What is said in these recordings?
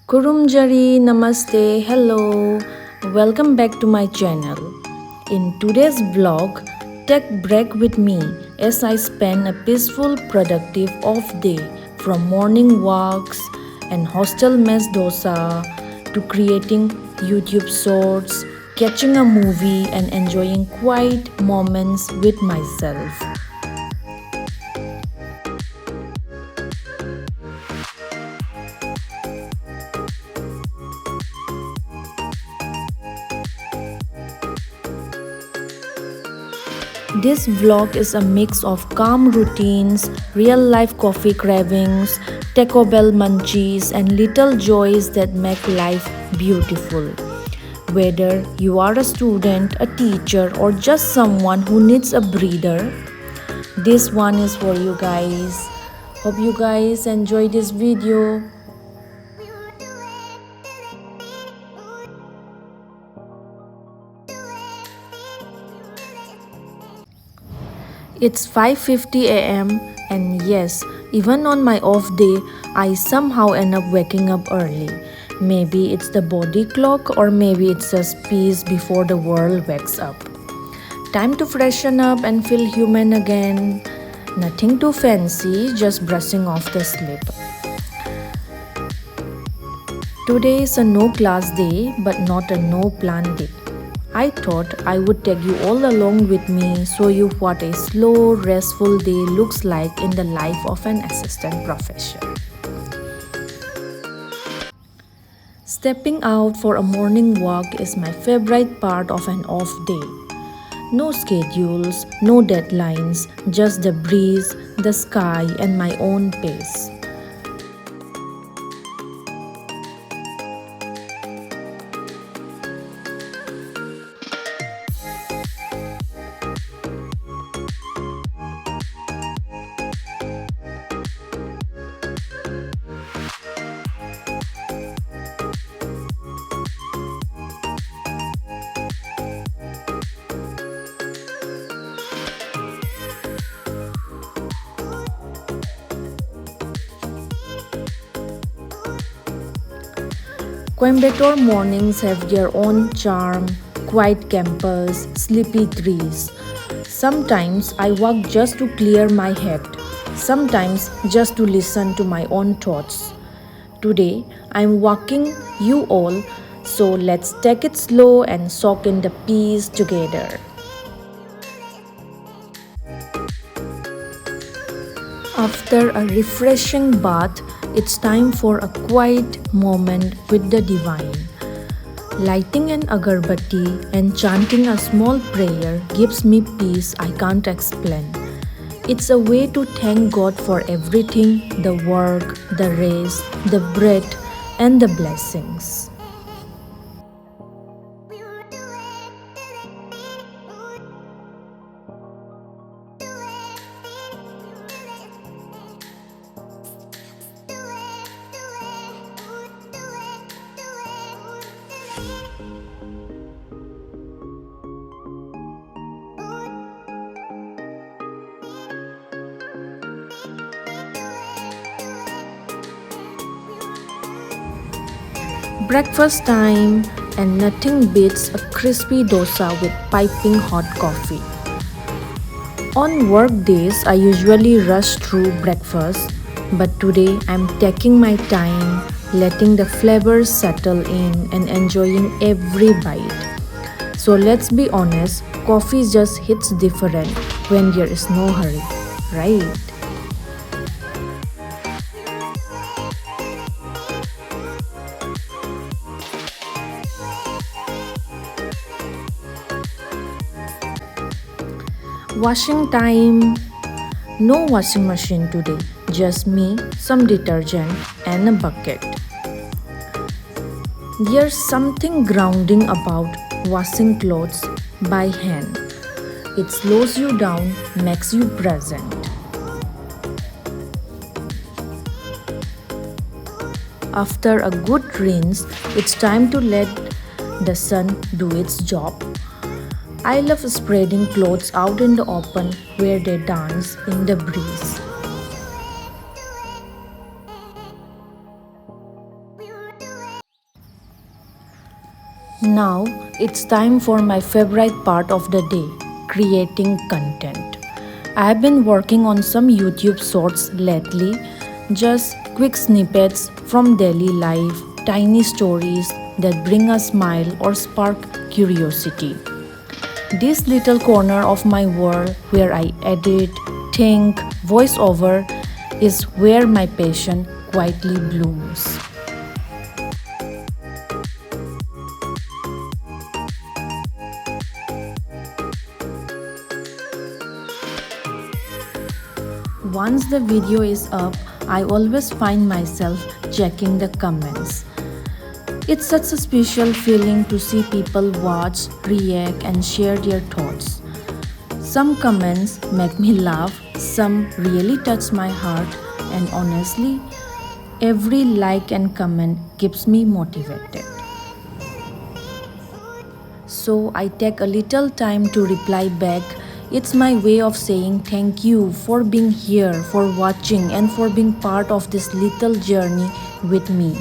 Kurumjari, Namaste, hello, welcome back to my channel. In today's vlog, take break with me as I spend a peaceful, productive off day from morning walks and hostel mess dosa to creating YouTube shorts, catching a movie and enjoying quiet moments with myself. This vlog is a mix of calm routines, real life coffee cravings, Taco Bell munchies, and little joys that make life beautiful. Whether you are a student, a teacher, or just someone who needs a breather, this one is for you guys. Hope you guys enjoy this video. It's 5:50 a.m. and yes, even on my off day, I somehow end up waking up early. Maybe it's the body clock or maybe it's just peace before the world wakes up. Time to freshen up and feel human again. Nothing too fancy, just brushing off the sleep. Today is a no class day but not a no plan day. I thought I would take you all along with me, show you what a slow, restful day looks like in the life of an assistant professor. Stepping out for a morning walk is my favorite part of an off day. No schedules, no deadlines, just the breeze, the sky, and my own pace. Coimbatore mornings have their own charm, quiet campus, sleepy trees. Sometimes I walk just to clear my head, sometimes just to listen to my own thoughts. Today I'm walking you all, so let's take it slow and soak in the peace together. After a refreshing bath, it's time for a quiet moment with the divine. Lighting an agarbatti and chanting a small prayer gives me peace I can't explain. It's a way to thank God for everything, the work, the rest, the breath, and the blessings. Breakfast time, and nothing beats a crispy dosa with piping hot coffee. On work days, I usually rush through breakfast, but today I'm taking my time, letting the flavors settle in and enjoying every bite. So let's be honest, coffee just hits different when there is no hurry, right? Washing time. No washing machine today, just me, some detergent, and a bucket. There's something grounding about washing clothes by hand. It slows you down, makes you present. After a good rinse, it's time to let the sun do its job. I love spreading clothes out in the open where they dance in the breeze. Now it's time for my favorite part of the day, creating content. I have been working on some YouTube shorts lately, just quick snippets from daily life, tiny stories that bring a smile or spark curiosity. This little corner of my world where I edit, think, voice over is where my passion quietly blooms. Once the video is up, I always find myself checking the comments. It's such a special feeling to see people watch, react, and share their thoughts. Some comments make me laugh, some really touch my heart, and honestly, every like and comment keeps me motivated. So I take a little time to reply back. It's my way of saying thank you for being here, for watching, and for being part of this little journey with me.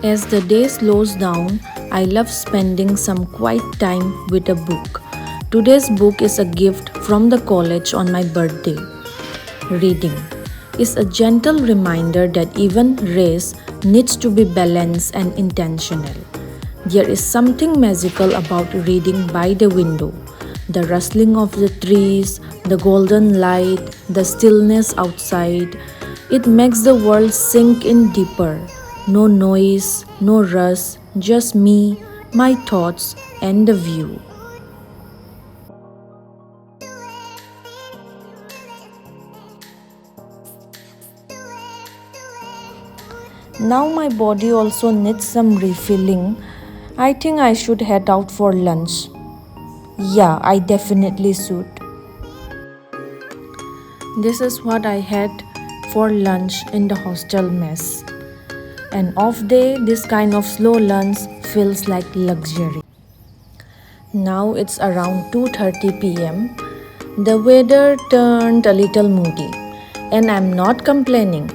As the day slows down, I love spending some quiet time with a book. Today's book is a gift from the college on my birthday. Reading is a gentle reminder that even race needs to be balanced and intentional. There is something magical about reading by the window. The rustling of the trees, the golden light, the stillness outside. It makes the world sink in deeper. No noise, no rush, just me, my thoughts, and the view. Now my body also needs some refilling. I think I should head out for lunch. Yeah, I definitely should. This is what I had for lunch in the hostel mess. An off day, this kind of slow lunch feels like luxury. Now it's around 2:30 pm. The weather turned a little moody, and I'm not complaining.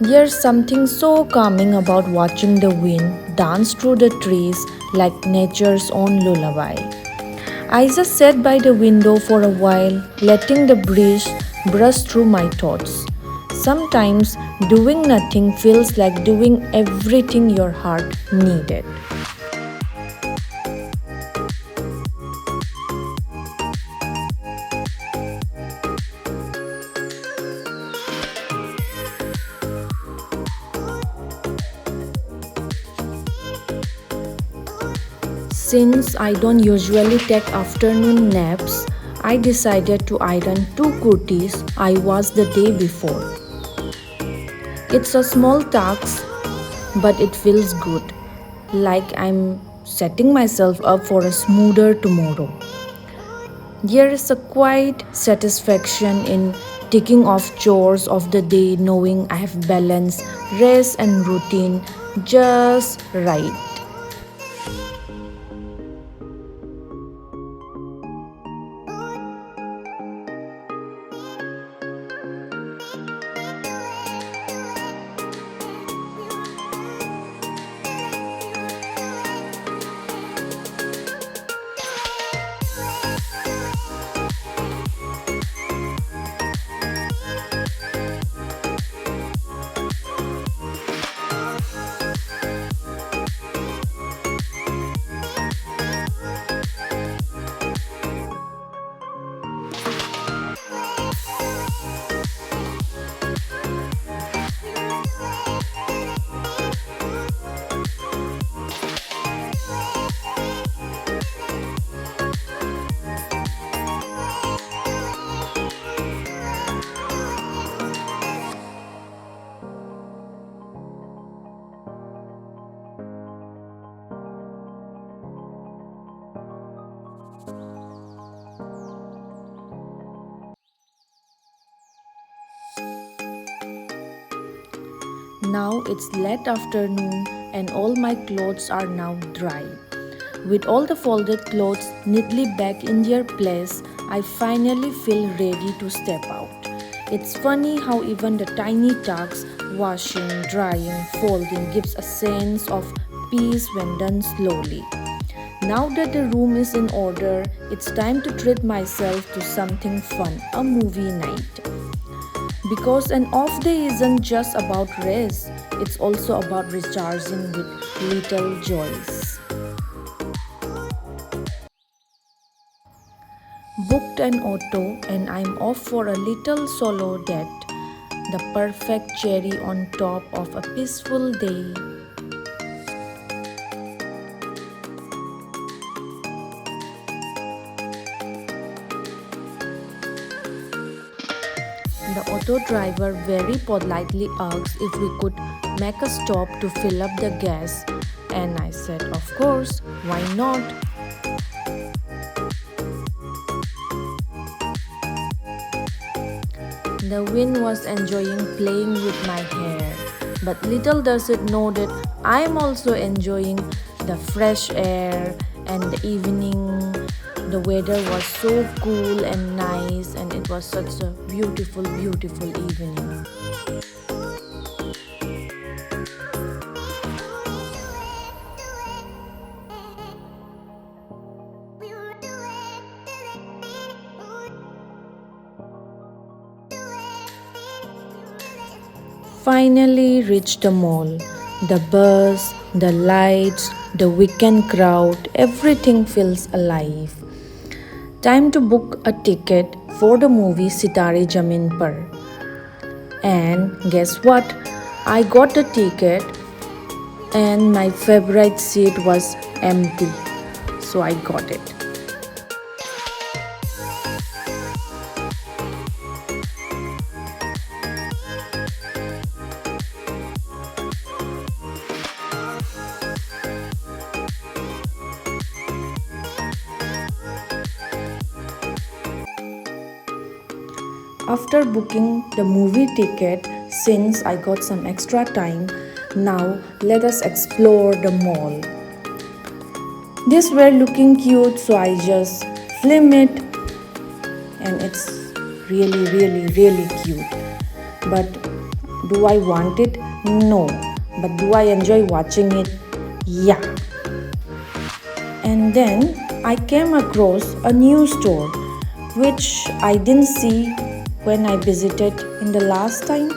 There's something so calming about watching the wind dance through the trees like nature's own lullaby. I just sat by the window for a while, letting the breeze brush through my thoughts. Sometimes doing nothing feels like doing everything your heart needed. Since I don't usually take afternoon naps, I decided to iron two kurtis I washed the day before. It's a small task, but it feels good, like I'm setting myself up for a smoother tomorrow. There is a quiet satisfaction in ticking off chores of the day, knowing I have balanced rest and routine just right. Now it's late afternoon and all my clothes are now dry. With all the folded clothes neatly back in their place, I finally feel ready to step out. It's funny how even the tiny tasks, washing, drying, folding, gives a sense of peace when done slowly. Now that the room is in order, it's time to treat myself to something fun, a movie night. Because an off day isn't just about rest, it's also about recharging with little joys. Booked an auto and I'm off for a little solo date, the perfect cherry on top of a peaceful day. The auto driver very politely asked if we could make a stop to fill up the gas, and I said, of course, why not? The wind was enjoying playing with my hair, but little does it know that I am also enjoying the fresh air and the evening. The weather was so cool and nice, and it was such a beautiful, beautiful evening. Finally reached the mall. The bus, the lights, the weekend crowd, everything feels alive. Time to book a ticket for the movie Sitare Jamin Par. And guess what? I got the ticket and my favorite seat was empty. So I got it. After booking the movie ticket, since I got some extra time, now let us explore the mall. These were looking cute, so I just film it, and it's really, really, really cute. But do I want it? No. But do I enjoy watching it? Yeah. And then I came across a new store which I didn't see when I visited in the last time.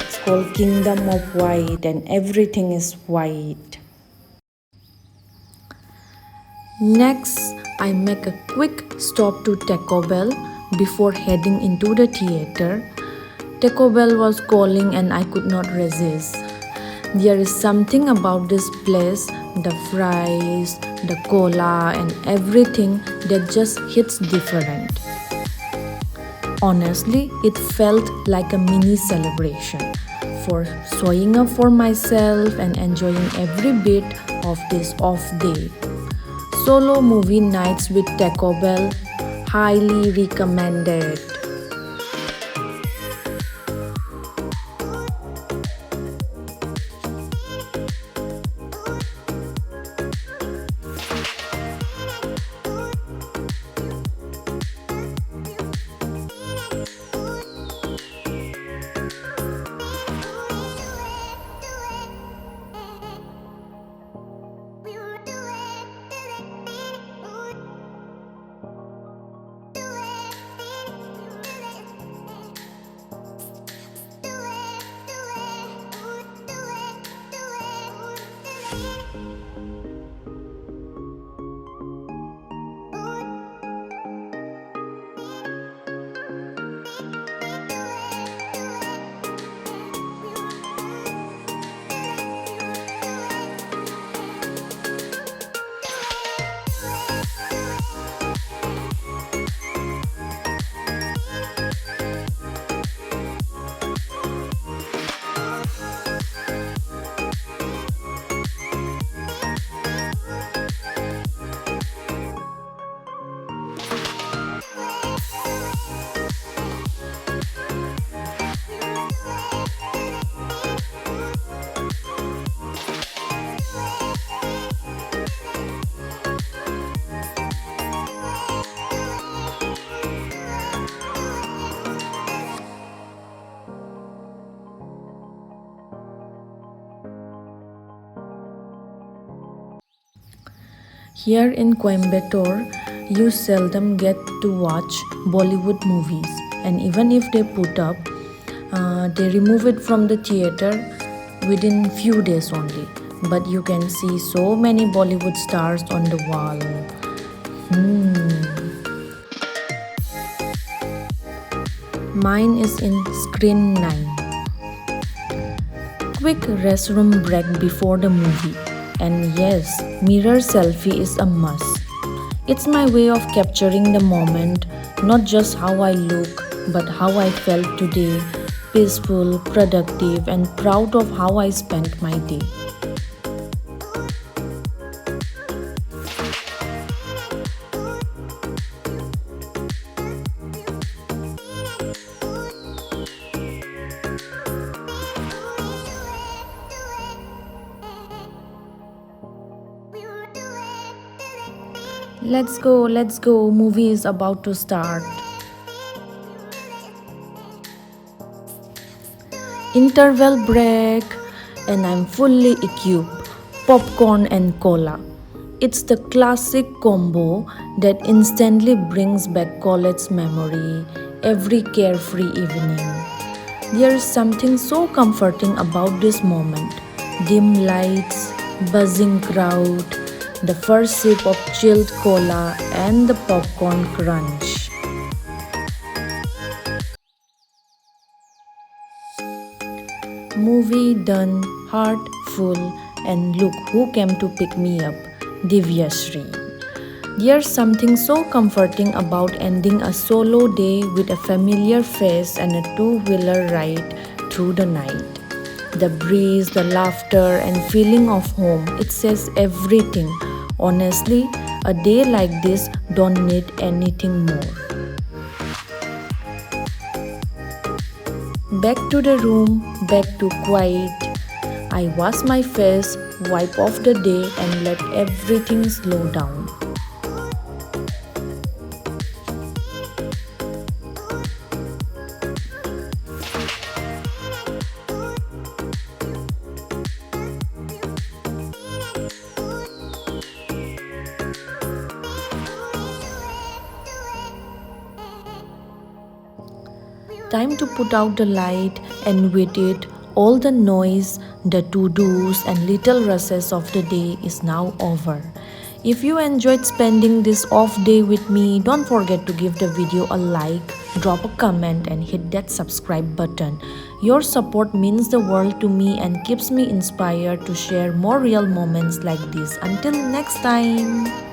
It's called Kingdom of White, and everything is white. Next, I make a quick stop to Taco Bell before heading into the theater. Taco Bell was calling and I could not resist. There is something about this place, the fries, the cola, and everything that just hits different. Honestly, it felt like a mini celebration for showing up for myself and enjoying every bit of this off day. Solo movie nights with Taco Bell, highly recommended. Here in Coimbatore, you seldom get to watch Bollywood movies, and even if they put up, they remove it from the theater within few days only. But you can see so many Bollywood stars on the wall. Mine is in screen 9. Quick restroom break before the movie. And yes, mirror selfie is a must. It's my way of capturing the moment, not just how I look, but how I felt today, peaceful, productive, and proud of how I spent my day. Let's go, movie is about to start. Interval break, and I'm fully equipped popcorn and cola. It's the classic combo that instantly brings back college memory every carefree evening. There is something so comforting about this moment. Dim lights, buzzing crowd, the first sip of chilled cola, and the popcorn crunch. Movie done, heart full, and look who came to pick me up, Divyashree. There's something so comforting about ending a solo day with a familiar face and a two-wheeler ride through the night. The breeze, the laughter, and feeling of home, it says everything. Honestly, a day like this don't need anything more. Back to the room, back to quiet. I wash my face, wipe off the day, and let everything slow down. Time to put out the light, and with it, all the noise, the to-dos and little rushes of the day is now over. If you enjoyed spending this off day with me, don't forget to give the video a like, drop a comment and hit that subscribe button. Your support means the world to me and keeps me inspired to share more real moments like this. Until next time.